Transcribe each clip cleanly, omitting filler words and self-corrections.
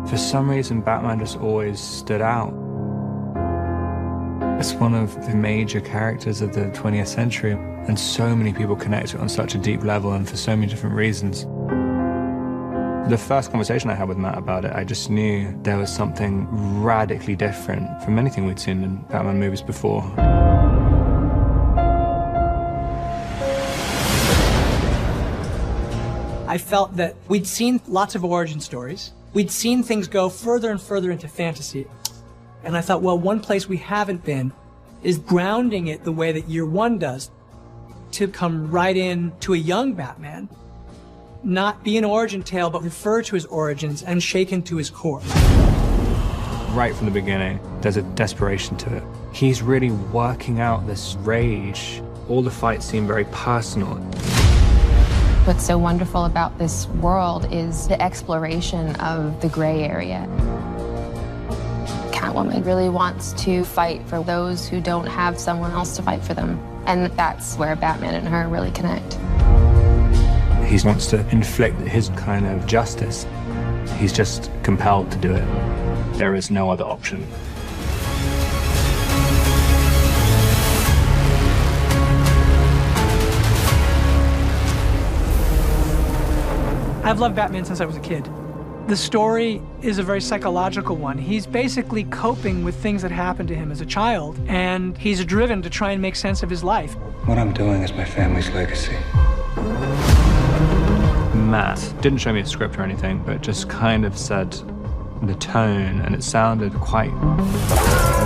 For some reason, Batman just always stood out. It's one of the major characters of the 20th century, and so many people connect to it on such a deep level and for so many different reasons. The first conversation I had with Matt about it, I just knew there was something radically different from anything we'd seen in Batman movies before. I felt that we'd seen lots of origin stories. We'd seen things go further and further into fantasy. And I thought, well, one place we haven't been is grounding it the way that Year One does, to come right in to a young Batman, not be an origin tale, but refer to his origins and shake into his core. Right from the beginning, there's a desperation to it. He's really working out this rage. All the fights seem very personal. What's so wonderful about this world is the exploration of the gray area. Catwoman really wants to fight for those who don't have someone else to fight for them. And that's where Batman and her really connect. He wants to inflict his kind of justice. He's just compelled to do it. There is no other option. I've loved Batman since I was a kid. The story is a very psychological one. He's basically coping with things that happened to him as a child, and he's driven to try and make sense of his life. What I'm doing is my family's legacy. Matt didn't show me a script or anything, but just kind of said the tone, and it sounded quite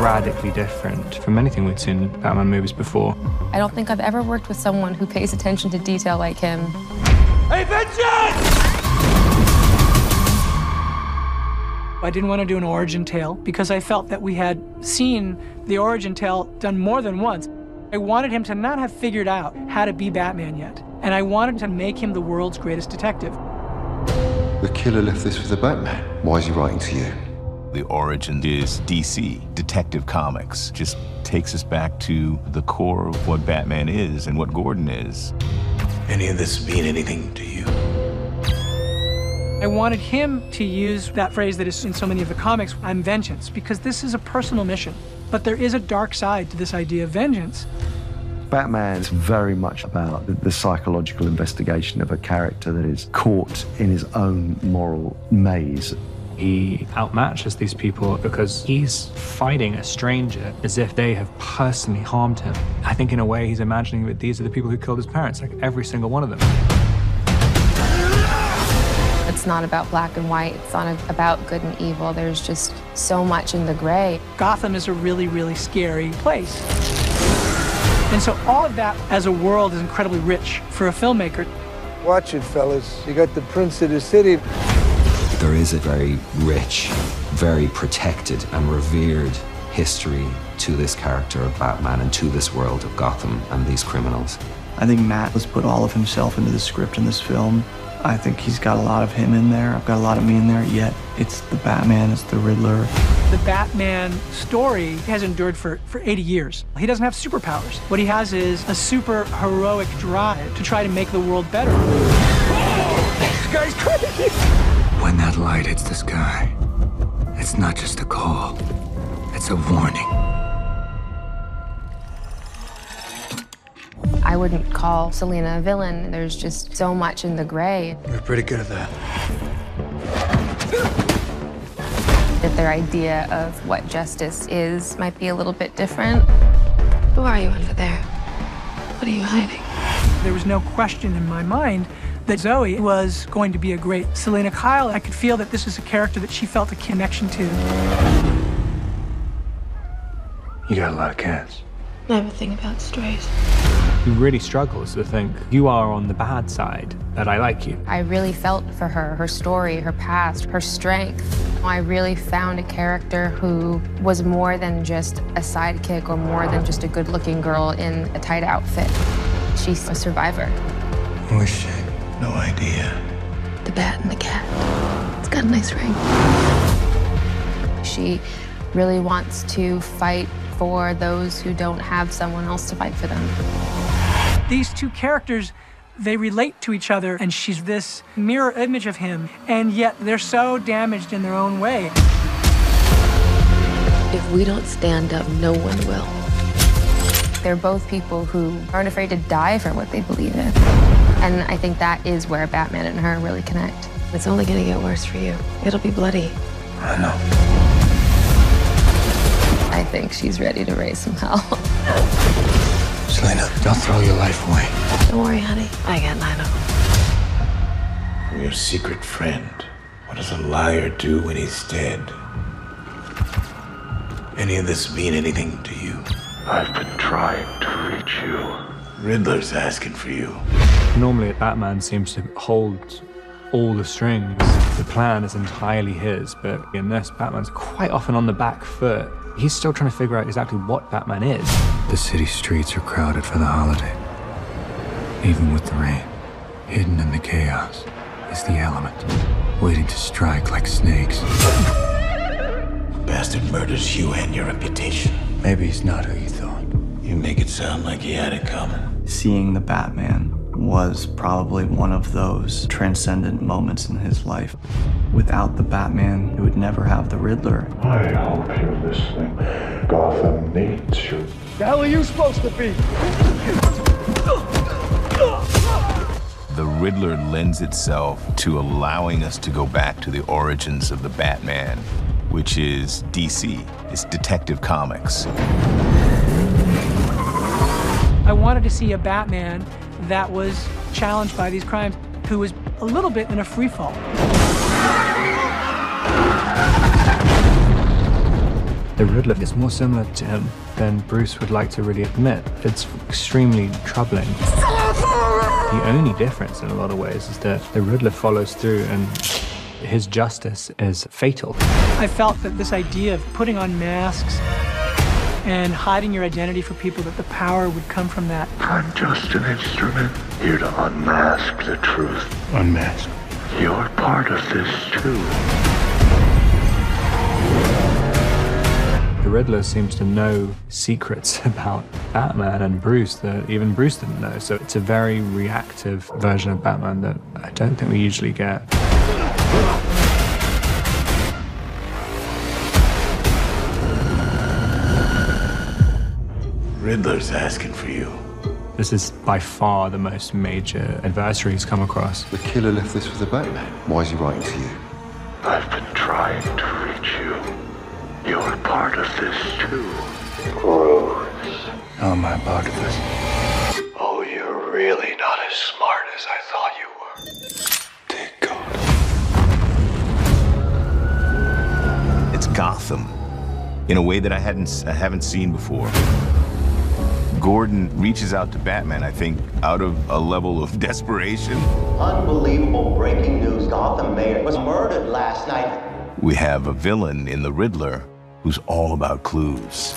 radically different from anything we'd seen in Batman movies before. I don't think I've ever worked with someone who pays attention to detail like him. Hey, vengeance! I didn't want to do an origin tale because I felt that we had seen the origin tale done more than once. I wanted him to not have figured out how to be Batman yet, and I wanted to make him the world's greatest detective. The killer left this for the Batman. Why is he writing to you? The origin is DC, Detective Comics. Just takes us back to the core of what Batman is and what Gordon is. Any of this mean anything to you? I wanted him to use that phrase that is in so many of the comics, I'm vengeance, because this is a personal mission. But there is a dark side to this idea of vengeance. Batman is very much about the psychological investigation of a character that is caught in his own moral maze. He outmatches these people because he's fighting a stranger as if they have personally harmed him. I think in a way he's imagining that these are the people who killed his parents, like every single one of them. It's not about black and white. It's not about good and evil. There's just so much in the gray. Gotham is a really, really scary place. And so all of that as a world is incredibly rich for a filmmaker. Watch it, fellas. You got the prince of the city. There is a very rich, very protected and revered history to this character of Batman and to this world of Gotham and these criminals. I think Matt has put all of himself into the script in this film. I think he's got a lot of him in there. I've got a lot of me in there, yet it's the Batman, it's the Riddler. The Batman story has endured for 80 years. He doesn't have superpowers. What he has is a super heroic drive to try to make the world better. This guy's crazy! When that light hits the sky, it's not just a call, it's a warning. I wouldn't call Selina a villain. There's just so much in the gray. You're pretty good at that. That their idea of what justice is might be a little bit different. Who are you under there? What are you hiding? There was no question in my mind that Zoe was going to be a great Selina Kyle. I could feel that this is a character that she felt a connection to. You got a lot of cats. I have a thing about strays. He really struggles to think, you are on the bad side, but I like you. I really felt for her, her story, her past, her strength. I really found a character who was more than just a sidekick or more than just a good-looking girl in a tight outfit. She's a survivor. I wish I had no idea. The bat and the cat. It's got a nice ring. She really wants to fight for those who don't have someone else to fight for them. These two characters They relate to each other, and she's this mirror image of him, and yet they're so damaged in their own way. If we don't stand up, no one will. They're both people who aren't afraid to die for what they believe in. And I think that is where Batman and her really connect. It's only gonna get worse for you. It'll be bloody. I know. I think she's ready to raise some hell. Selina, don't throw your life away. Don't worry, honey. I got Dano. I'm your secret friend. What does a liar do when he's dead? Any of this mean anything to you? I've been trying to reach you. Riddler's asking for you. Normally, Batman seems to hold all the strings. The plan is entirely his, but in this, Batman's quite often on the back foot. He's still trying to figure out exactly what Batman is. The city streets are crowded for the holiday. Even with the rain, hidden in the chaos is the element, waiting to strike like snakes. Bastard murders you and your reputation. Maybe he's not who you thought. You make it sound like he had it coming. Seeing the Batman was probably one of those transcendent moments in his life. Without the Batman, he would never have the Riddler. I hope you're listening. Gotham needs you. The hell are you supposed to be? The Riddler lends itself to allowing us to go back to the origins of the Batman, which is DC. It's Detective Comics. I wanted to see a Batman that was challenged by these crimes, who was a little bit in a free fall. The Riddler is more similar to him than Bruce would like to really admit. It's extremely troubling. The only difference in a lot of ways is that the Riddler follows through and his justice is fatal. I felt that this idea of putting on masks and hiding your identity for people, that the power would come from that. I'm just an instrument, here to unmask the truth. Unmask. You're part of this too. The Riddler seems to know secrets about Batman and Bruce that even Bruce didn't know. So it's a very reactive version of Batman that I don't think we usually get. Riddler's asking for you. This is by far the most major adversary he's come across. The killer left this for the Batman. Why is he writing to you? I've been trying to reach you. You're part of this too. Bruce. How am I part of this? Oh, you're really not as smart as I thought you were. Dear God. It's Gotham in a way that I haven't seen before. Gordon reaches out to Batman, I think, out of a level of desperation. Unbelievable breaking news. Gotham mayor was murdered last night. We have a villain in the Riddler who's all about clues.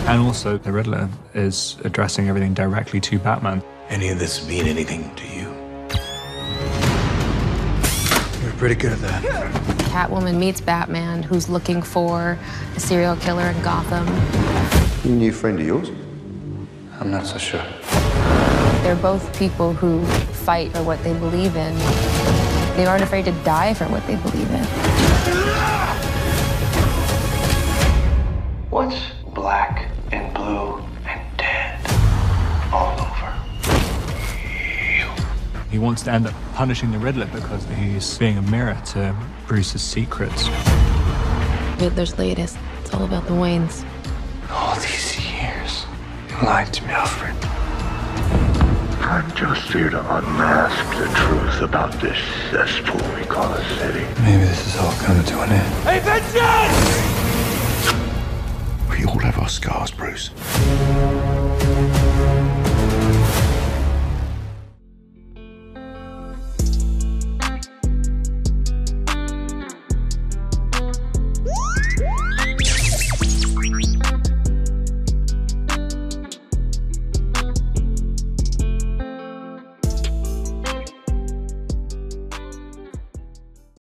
And also, the Riddler is addressing everything directly to Batman. Any of this mean anything to you? You're pretty good at that. Catwoman meets Batman, who's looking for a serial killer in Gotham. You a new friend of yours? I'm not so sure. They're both people who fight for what they believe in. They aren't afraid to die for what they believe in. What's black and blue and dead all over? He wants to end up punishing the Riddler because he's being a mirror to Bruce's secrets. Riddler's latest. It's all about the Waynes. All these years, you lied to me, Alfred. I'm just here to unmask the truth about this cesspool we call a city. Maybe this is all coming to an end. Hey, Vincent! We all have our scars, Bruce.